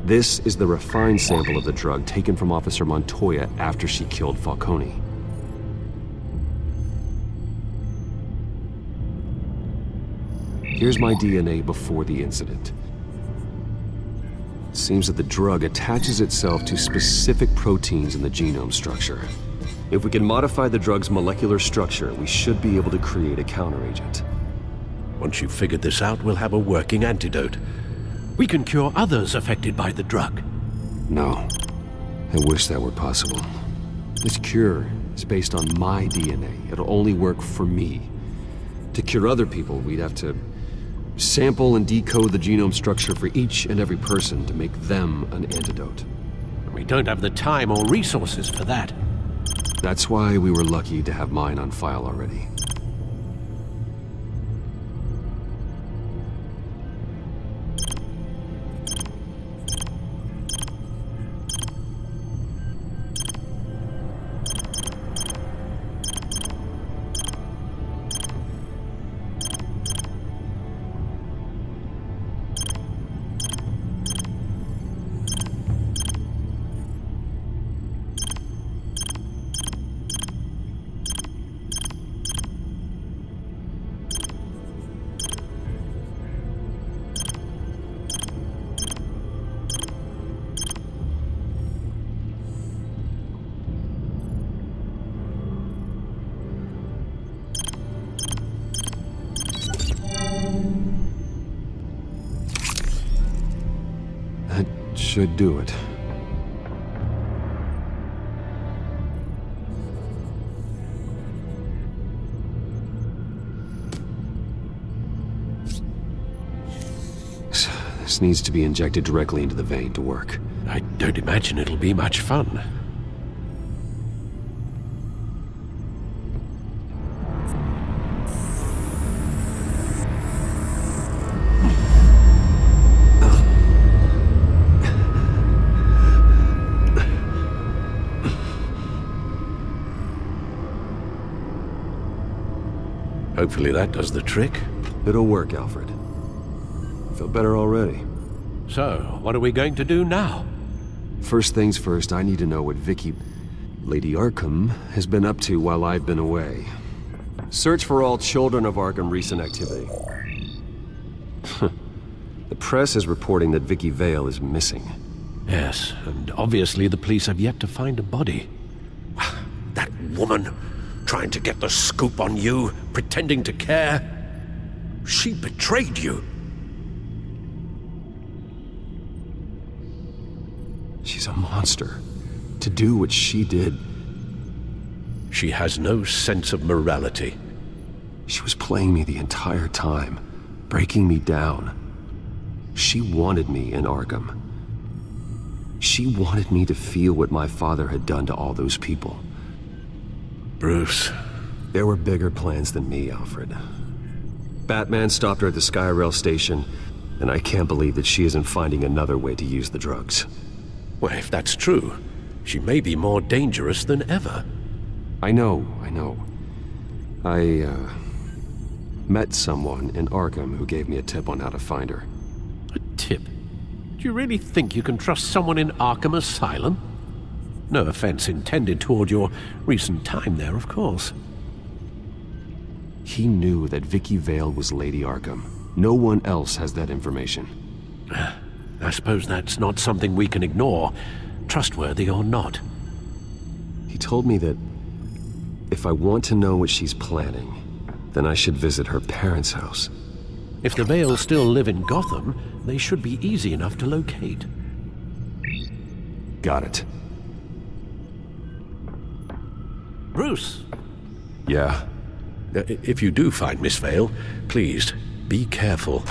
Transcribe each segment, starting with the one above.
This is the refined sample of the drug taken from Officer Montoya after she killed Falcone. Here's my DNA before the incident. It seems that the drug attaches itself to specific proteins in the genome structure. If we can modify the drug's molecular structure, we should be able to create a counteragent. Once you've figured this out, we'll have a working antidote. We can cure others affected by the drug. No. I wish that were possible. This cure is based on my DNA. It'll only work for me. To cure other people, we'd have to sample and decode the genome structure for each and every person to make them an antidote. We don't have the time or resources for that. That's why we were lucky to have mine on file already. Should do it. This needs to be injected directly into the vein to work. I don't imagine it'll be much fun. Hopefully that does the trick. It'll work, Alfred. I feel better already. So, what are we going to do now? First things first, I need to know what Lady Arkham, has been up to while I've been away. Search for all children of Arkham recent activity. The press is reporting that Vicky Vale is missing. Yes, and obviously the police have yet to find a body. That woman, trying to get the scoop on you, pretending to care. She betrayed you. She's a monster. To do what she did. She has no sense of morality. She was playing me the entire time, breaking me down. She wanted me in Arkham. She wanted me to feel what my father had done to all those people. Bruce. There were bigger plans than me, Alfred. Batman stopped her at the Skyrail station, and I can't believe that she isn't finding another way to use the drugs. Well, if that's true, she may be more dangerous than ever. I know. I met someone in Arkham who gave me a tip on how to find her. A tip? Do you really think you can trust someone in Arkham Asylum? No offense intended toward your recent time there, of course. He knew that Vicky Vale was Lady Arkham. No one else has that information. I suppose that's not something we can ignore, trustworthy or not. He told me that if I want to know what she's planning, then I should visit her parents' house. If the Vales still live in Gotham, they should be easy enough to locate. Got it. Bruce! Yeah? If you do find Miss Vale, please, be careful.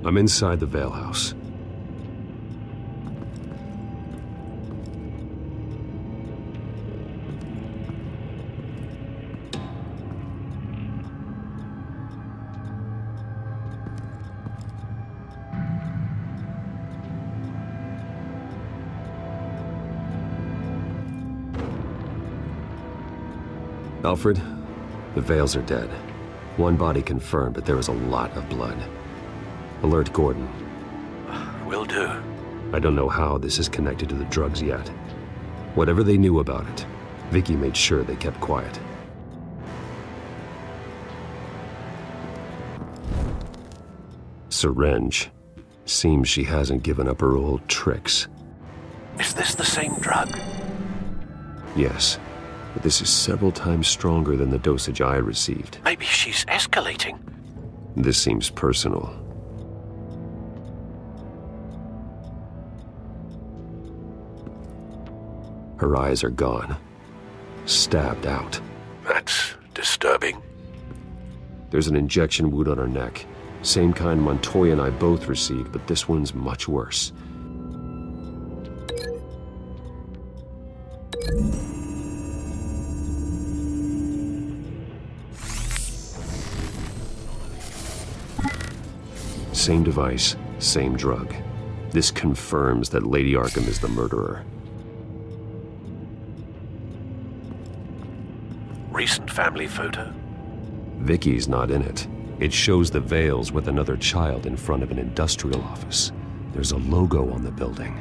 I'm inside the Vale House. Alfred, the Vales are dead. One body confirmed, but there is a lot of blood. Alert Gordon. Will do. I don't know how this is connected to the drugs yet. Whatever they knew about it, Vicky made sure they kept quiet. Syringe. Seems she hasn't given up her old tricks. Is this the same drug? Yes, but this is several times stronger than the dosage I received. Maybe she's escalating. This seems personal. Her eyes are gone. Stabbed out. That's disturbing. There's an injection wound on her neck. Same kind Montoya and I both received, but this one's much worse. Same device, same drug. This confirms that Lady Arkham is the murderer. Recent family photo? Vicky's not in it. It shows the Vales with another child in front of an industrial office. There's a logo on the building.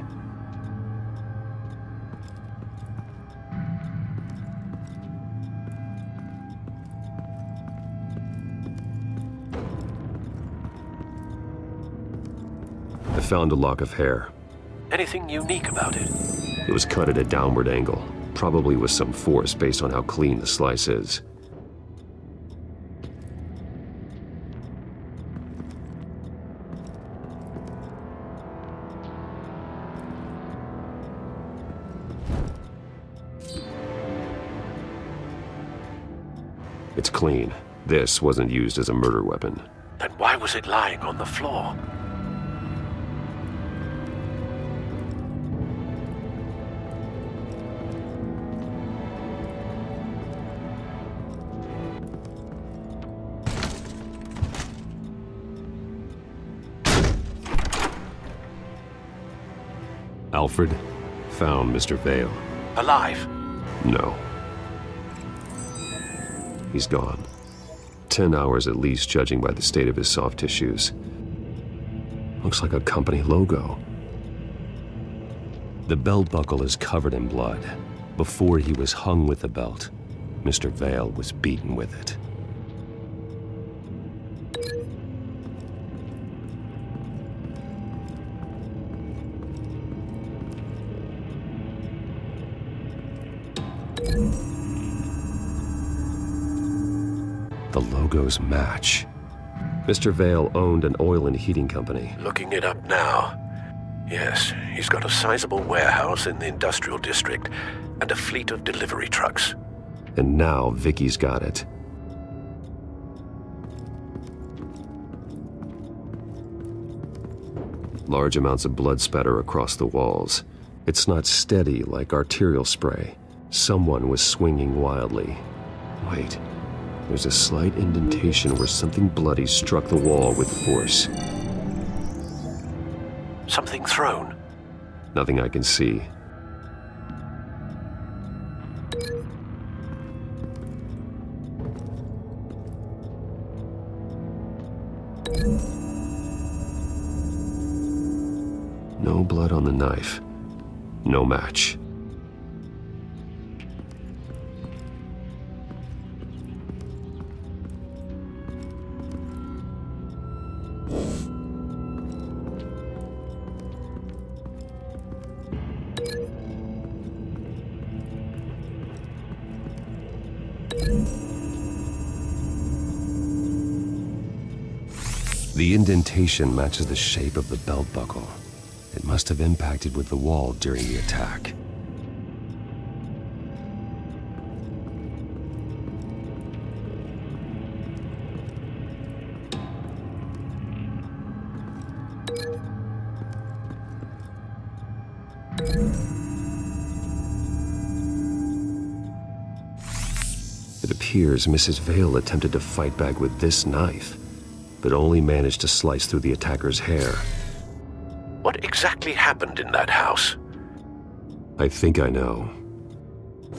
I found a lock of hair. Anything unique about it? It was cut at a downward angle, probably with some force based on how clean the slice is. It's clean. This wasn't used as a murder weapon. Then why was it lying on the floor? Alfred found Mr. Vale. Alive? No. He's gone. 10 hours at least, judging by the state of his soft tissues. Looks like a company logo. The belt buckle is covered in blood. Before he was hung with the belt, Mr. Vale was beaten with it. The logos match. Mr. Vale owned an oil and heating company. Looking it up now. Yes, he's got a sizable warehouse in the industrial district and a fleet of delivery trucks. And now Vicky's got it. Large amounts of blood spatter across the walls. It's not steady like arterial spray. Someone was swinging wildly. Wait. There's a slight indentation where something bloody struck the wall with force. Something thrown? Nothing I can see. No blood on the knife. No match. The indentation matches the shape of the belt buckle. It must have impacted with the wall during the attack. It appears Mrs. Vale attempted to fight back with this knife, but only managed to slice through the attacker's hair. What exactly happened in that house? I think I know.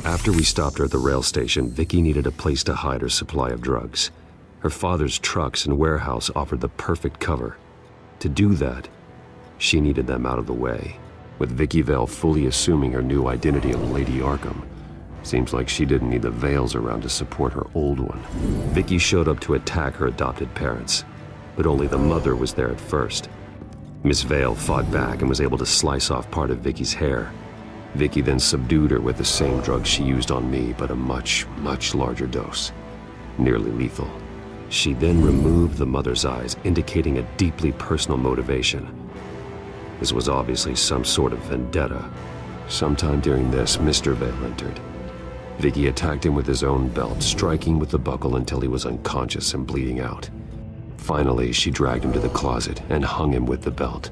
After we stopped her at the rail station, Vicky needed a place to hide her supply of drugs. Her father's trucks and warehouse offered the perfect cover. To do that, she needed them out of the way. With Vicky Vale fully assuming her new identity of Lady Arkham, seems like she didn't need the Vales around to support her old one. Vicky showed up to attack her adopted parents, but only the mother was there at first. Miss Vale fought back and was able to slice off part of Vicky's hair. Vicky then subdued her with the same drug she used on me, but a much, much larger dose. Nearly lethal. She then removed the mother's eyes, indicating a deeply personal motivation. This was obviously some sort of vendetta. Sometime during this, Mr. Vale entered. Vicky attacked him with his own belt, striking with the buckle until he was unconscious and bleeding out. Finally, she dragged him to the closet and hung him with the belt.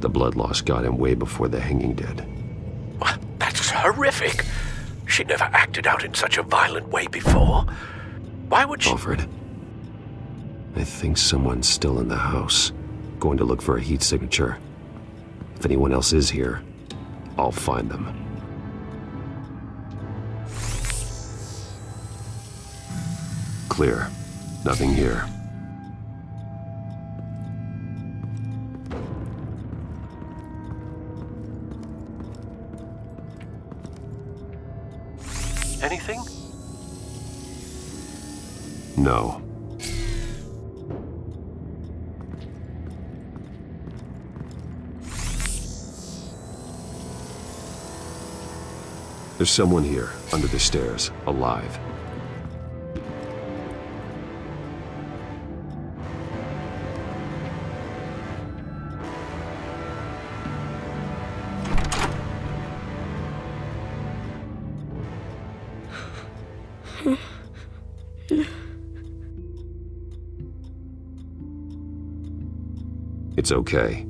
The blood loss got him way before the hanging did. That's horrific. She never acted out in such a violent way before. Why would she... Alfred, I think someone's still in the house. Going to look for a heat signature. If anyone else is here, I'll find them. Clear. Nothing here. Anything? No. There's someone here, under the stairs, alive. It's okay.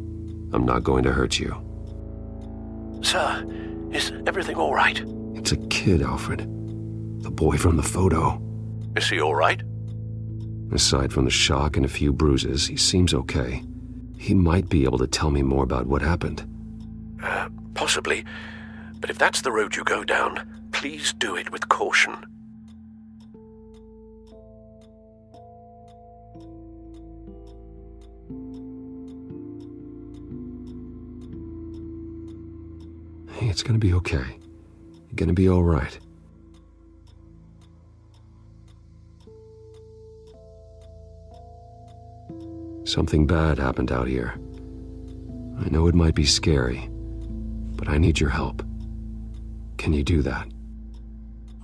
I'm not going to hurt you. Sir, is everything all right? It's a kid, Alfred. The boy from the photo. Is he all right? Aside from the shock and a few bruises, he seems okay. He might be able to tell me more about what happened. Possibly. But if that's the road you go down, please do it with caution. Hey, it's gonna be okay. You're gonna be all right. Something bad happened out here. I know it might be scary, but I need your help. Can you do that?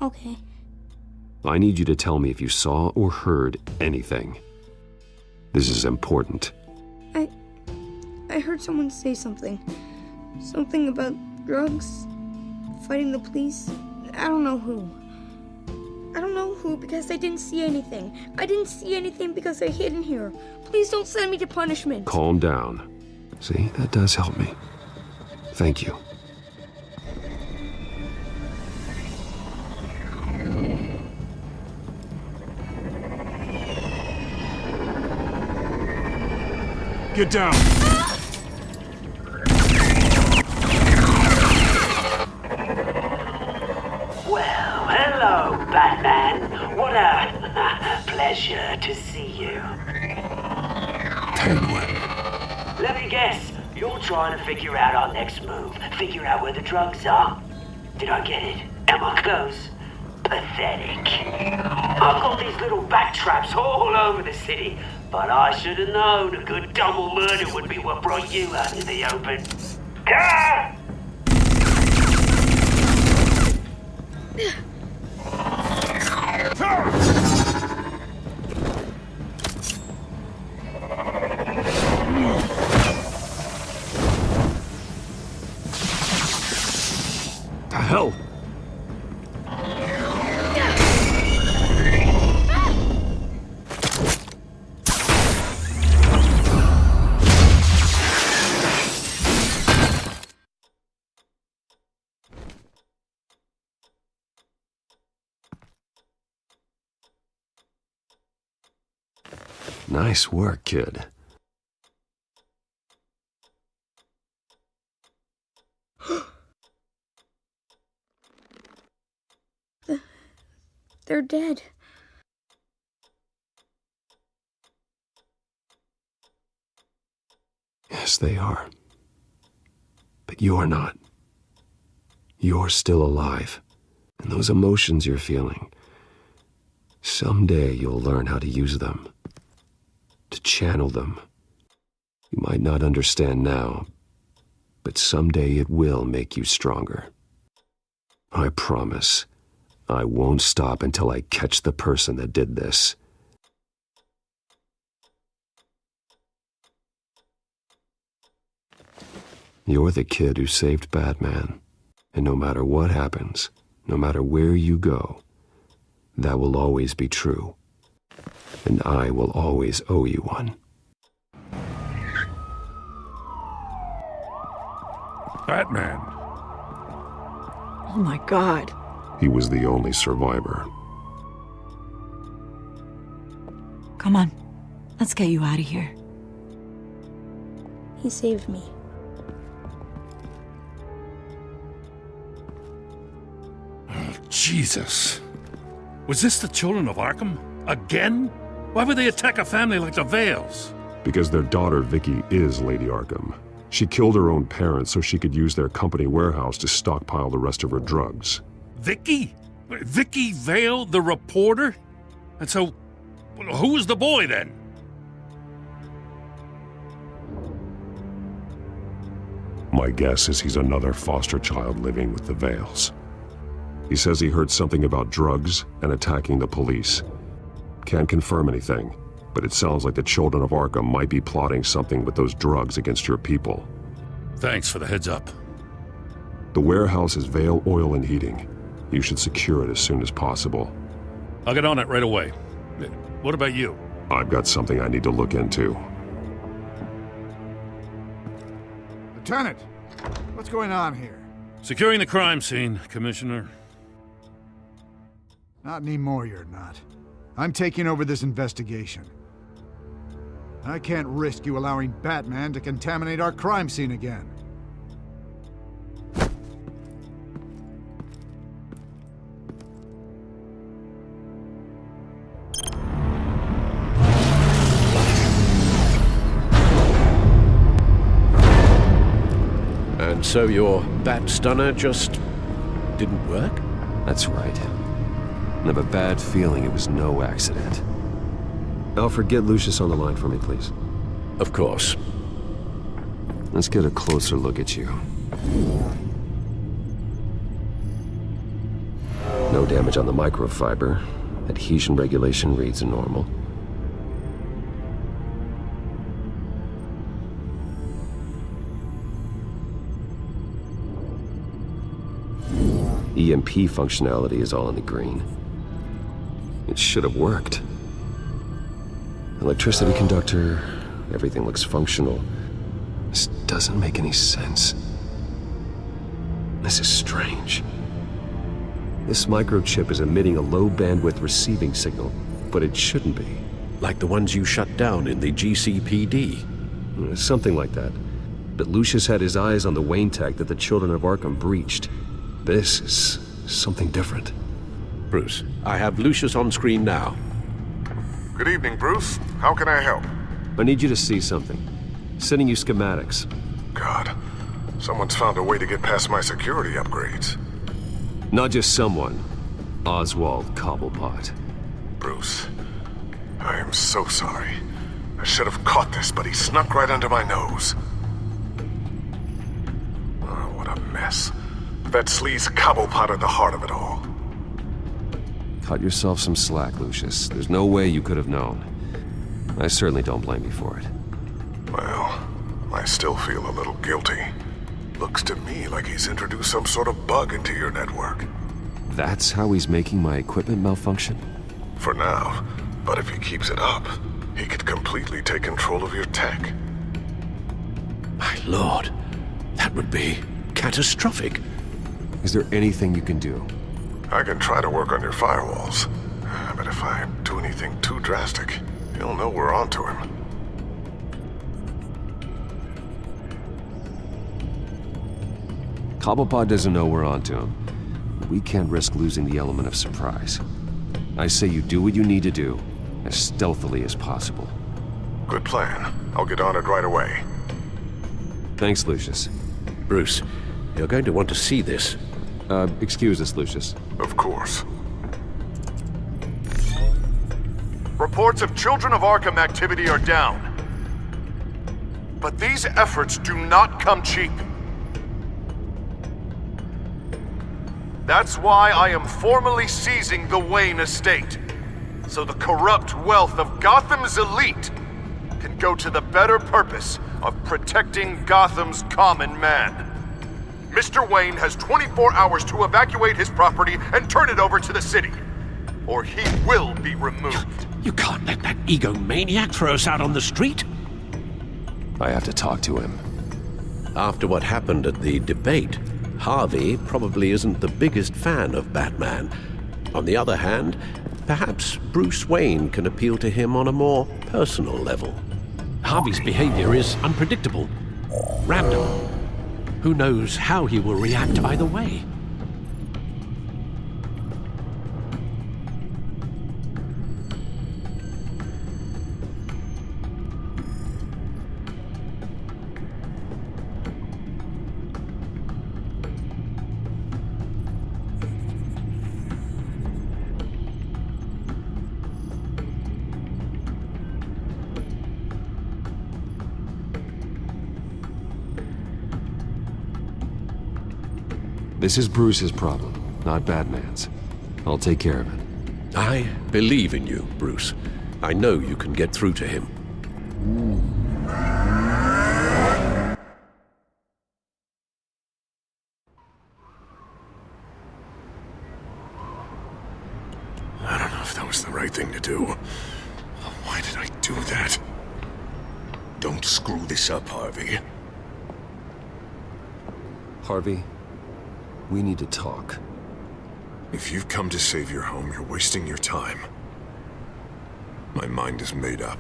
Okay. I need you to tell me if you saw or heard anything. This is important. I heard someone say something. Something about drugs, fighting the police. I don't know who. I don't know who because I didn't see anything. I didn't see anything because I hid in here. Please don't send me to punishment. Calm down. See, that does help me. Thank you. Get down! Well, hello, Batman. What a pleasure to see you. Penguin. Let me guess, you're trying to figure out our next move. Figure out where the drugs are. Did I get it? Am I close? Pathetic. I've got these little bat traps all over the city, but I should have known a good double murder would be what brought you out in the open. Ah! The hell? Nice work, kid. They're dead. Yes, they are. But you're not. You're still alive. And those emotions you're feeling, someday you'll learn how to use them. To channel them. You might not understand now, but someday it will make you stronger. I promise, I won't stop until I catch the person that did this. You're the kid who saved Batman, and no matter what happens, no matter where you go, that will always be true. And I will always owe you one. Batman. Oh my God. He was the only survivor. Come on. Let's get you out of here. He saved me. Jesus. Was this the children of Arkham? Again? Why would they attack a family like the Vales? Because their daughter, Vicky, is Lady Arkham. She killed her own parents so she could use their company warehouse to stockpile the rest of her drugs. Vicky? Vicky Vale, the reporter? And so, who was the boy then? My guess is he's another foster child living with the Vales. He says he heard something about drugs and attacking the police. Can't confirm anything, but it sounds like the children of Arkham might be plotting something with those drugs against your people. Thanks for the heads up. The warehouse is Vale Oil and Heating. You should secure it as soon as possible. I'll get on it right away. What about you? I've got something I need to look into. Lieutenant, what's going on here? Securing the crime scene, Commissioner. Not anymore, you're not. I'm taking over this investigation. I can't risk you allowing Batman to contaminate our crime scene again. And so your bat stunner just didn't work? That's right. I have a bad feeling it was no accident. Alfred, get Lucius on the line for me, please. Of course. Let's get a closer look at you. No damage on the microfiber. Adhesion regulation reads normal. EMP functionality is all in the green. It should have worked. Electricity conductor, everything looks functional. This doesn't make any sense. This is strange. This microchip is emitting a low bandwidth receiving signal, but it shouldn't be. Like the ones you shut down in the GCPD. Something like that. But Lucius had his eyes on the Wayne tech that the children of Arkham breached. This is something different. Bruce, I have Lucius on screen now. Good evening, Bruce. How can I help? I need you to see something. Sending you schematics. God, someone's found a way to get past my security upgrades. Not just someone. Oswald Cobblepot. Bruce, I am so sorry. I should have caught this, but he snuck right under my nose. Oh, what a mess. That sleaze Cobblepot at the heart of it all. Cut yourself some slack, Lucius. There's no way you could have known. I certainly don't blame you for it. Well, I still feel a little guilty. Looks to me like he's introduced some sort of bug into your network. That's how he's making my equipment malfunction? For now, but if he keeps it up, he could completely take control of your tech. My lord, that would be catastrophic. Is there anything you can do? I can try to work on your firewalls, but if I do anything too drastic, He'll know we're onto him. Cobblepot doesn't know we're onto him. We can't risk losing the element of surprise. I say you do what you need to do, as stealthily as possible. Good plan. I'll get on it right away. Thanks, Lucius. Bruce, you're going to want to see this. Excuse us, Lucius. Of course. Reports of Children of Arkham activity are down. But these efforts do not come cheap. That's why I am formally seizing the Wayne estate, so the corrupt wealth of Gotham's elite can go to the better purpose of protecting Gotham's common man. Mr. Wayne has 24 hours to evacuate his property and turn it over to the city, or he will be removed. You can't let that egomaniac throw us out on the street. I have to talk to him. After what happened at the debate, Harvey probably isn't the biggest fan of Batman. On the other hand, perhaps Bruce Wayne can appeal to him on a more personal level. Harvey's behavior is unpredictable, random. Who knows how he will react either way? This is Bruce's problem, not Batman's. I'll take care of it. I believe in you, Bruce. I know you can get through to him. I don't know if that was the right thing to do. Why did I do that? Don't screw this up, Harvey. Harvey, we need to talk. If you've come to save your home, you're wasting your time. My mind is made up.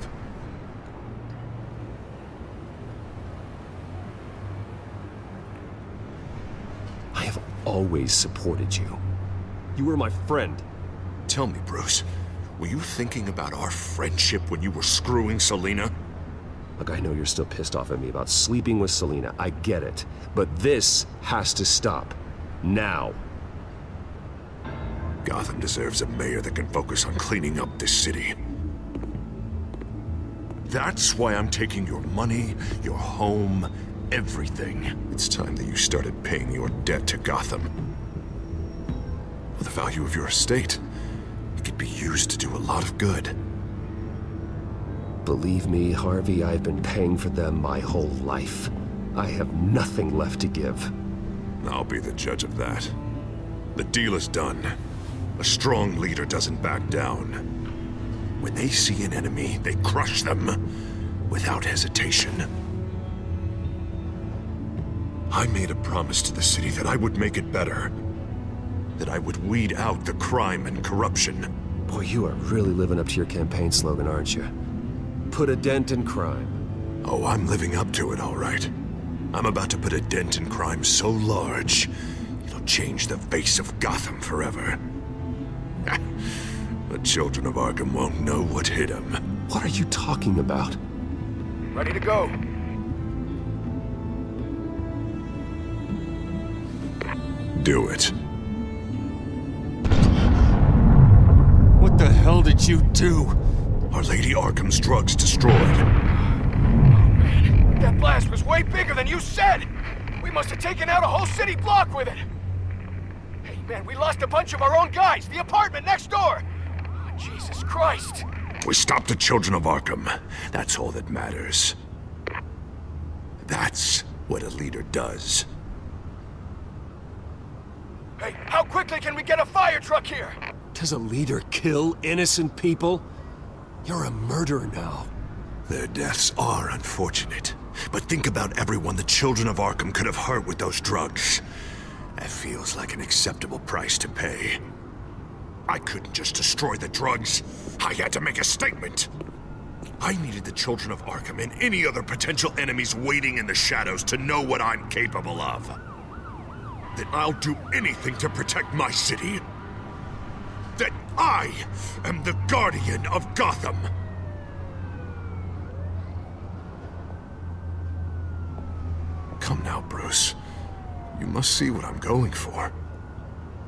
I have always supported you. You were my friend. Tell me, Bruce, were you thinking about our friendship when you were screwing Selina? Look, I know you're still pissed off at me about sleeping with Selina. I get it. But this has to stop. Now. Gotham deserves a mayor that can focus on cleaning up this city. That's why I'm taking your money, your home, everything. It's time that you started paying your debt to Gotham. For the value of your estate, it could be used to do a lot of good. Believe me, Harvey, I've been paying for them my whole life. I have nothing left to give. I'll be the judge of that. The deal is done. A strong leader doesn't back down. When they see an enemy, they crush them without hesitation. I made a promise to the city that I would make it better. That I would weed out the crime and corruption. Boy, you are really living up to your campaign slogan, aren't you? Put a dent in crime. Oh, I'm living up to it, all right. I'm about to put a dent in crime so large, it'll change the face of Gotham forever. The children of Arkham won't know what hit them. What are you talking about? Ready to go. Do it. What the hell did you do? Our Lady Arkham's drugs destroyed. That blast was way bigger than you said! We must have taken out a whole city block with it! Hey man, we lost a bunch of our own guys! The apartment next door! Oh, Jesus Christ! We stopped the children of Arkham. That's all that matters. That's what a leader does. Hey, how quickly can we get a fire truck here? Does a leader kill innocent people? You're a murderer now. Their deaths are unfortunate. But think about everyone the children of Arkham could have hurt with those drugs. That feels like an acceptable price to pay. I couldn't just destroy the drugs. I had to make a statement. I needed the children of Arkham and any other potential enemies waiting in the shadows to know what I'm capable of. That I'll do anything to protect my city. That I am the guardian of Gotham. Come now, Bruce. You must see what I'm going for.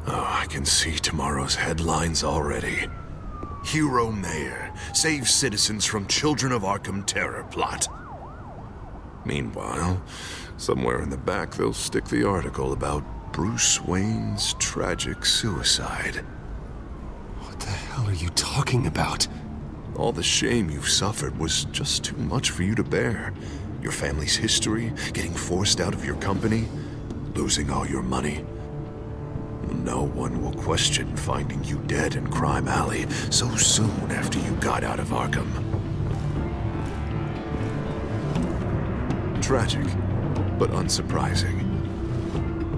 Oh, I can see tomorrow's headlines already. Hero Mayor saves citizens from Children of Arkham terror plot. Meanwhile, somewhere in the back they'll stick the article about Bruce Wayne's tragic suicide. What the hell are you talking about? All the shame you've suffered was just too much for you to bear. Your family's history, getting forced out of your company, losing all your money. No one will question finding you dead in Crime Alley so soon after you got out of Arkham. Tragic, but unsurprising.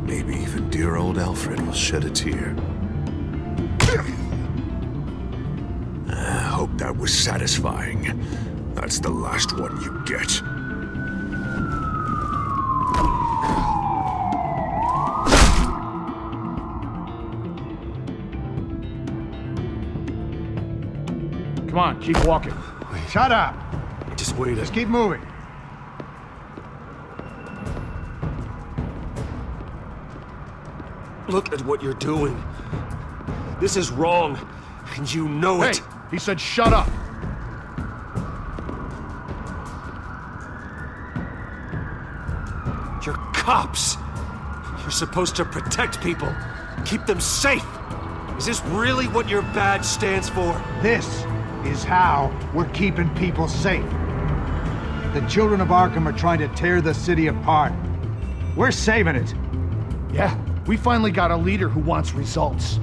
Maybe even dear old Alfred will shed a tear. I hope that was satisfying. That's the last one you get. Come on, keep walking. Shut up! Just wait. Just keep moving. Look at what you're doing. This is wrong, and you know it. Hey, he said shut up. You're cops. You're supposed to protect people, keep them safe. Is this really what your badge stands for? This is how we're keeping people safe. The children of Arkham are trying to tear the city apart. We're saving it. Yeah, we finally got a leader who wants results.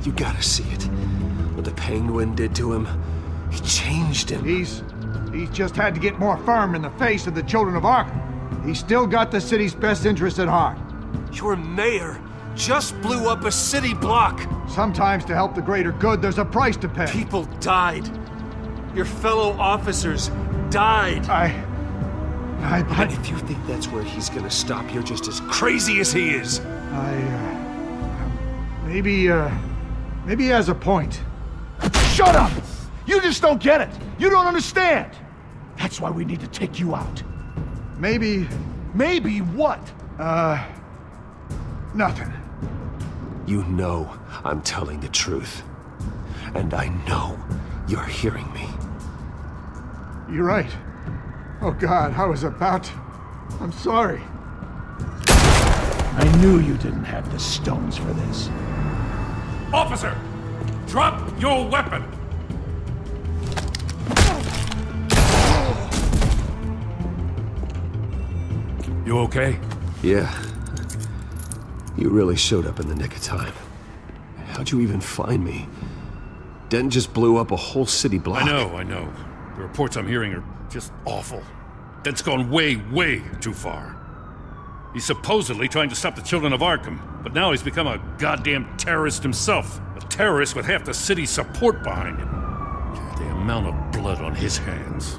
You gotta see it. What the Penguin did to him. He changed him. He's just had to get more firm in the face of the children of Arkham. He's still got the city's best interests at heart. Your mayor just blew up a city block. Sometimes to help the greater good, there's a price to pay. People died. Your fellow officers died. But if you think that's where he's gonna stop, you're just as crazy as he is. Maybe he has a point. Shut up! You just don't get it. You don't understand. That's why we need to take you out. Maybe what? Nothing. You know I'm telling the truth. And I know you're hearing me. You're right. Oh God, I was about to... I'm sorry. I knew you didn't have the stones for this. Officer! Drop your weapon! You okay? Yeah. You really showed up in the nick of time. How'd you even find me? Dent just blew up a whole city block. I know. The reports I'm hearing are just awful. Dent's gone way, way too far. He's supposedly trying to stop the children of Arkham, but now he's become a goddamn terrorist himself. A terrorist with half the city's support behind him. The amount of blood on his hands.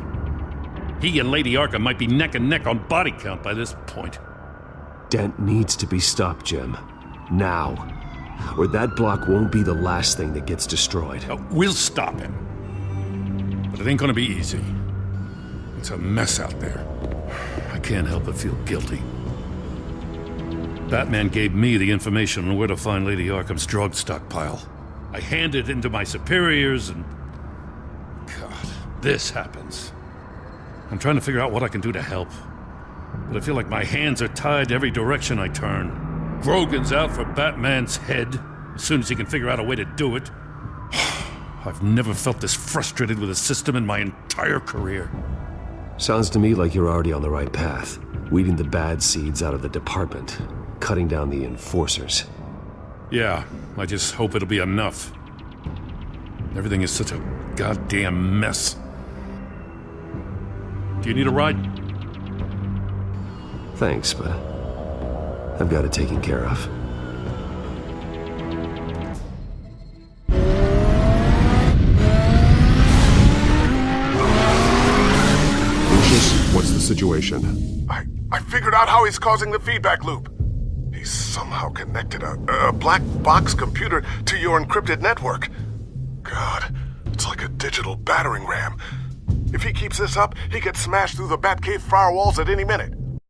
He and Lady Arkham might be neck and neck on body count by this point. Dent needs to be stopped, Jim. Now. Or that block won't be the last thing that gets destroyed. We'll stop him. But it ain't gonna be easy. It's a mess out there. I can't help but feel guilty. Batman gave me the information on where to find Lady Arkham's drug stockpile. I handed it into my superiors and... God, this happens. I'm trying to figure out what I can do to help. But I feel like my hands are tied every direction I turn. Grogan's out for Batman's head, as soon as he can figure out a way to do it. I've never felt this frustrated with a system in my entire career. Sounds to me like you're already on the right path. Weeding the bad seeds out of the department. Cutting down the enforcers. Yeah, I just hope it'll be enough. Everything is such a goddamn mess. Do you need a ride? Thanks, but I've got it taken care of. What's the situation? I figured out how he's causing the feedback loop. He's somehow connected a black box computer to your encrypted network. God, it's like a digital battering ram. If he keeps this up, he could smash through the Batcave firewalls at any minute.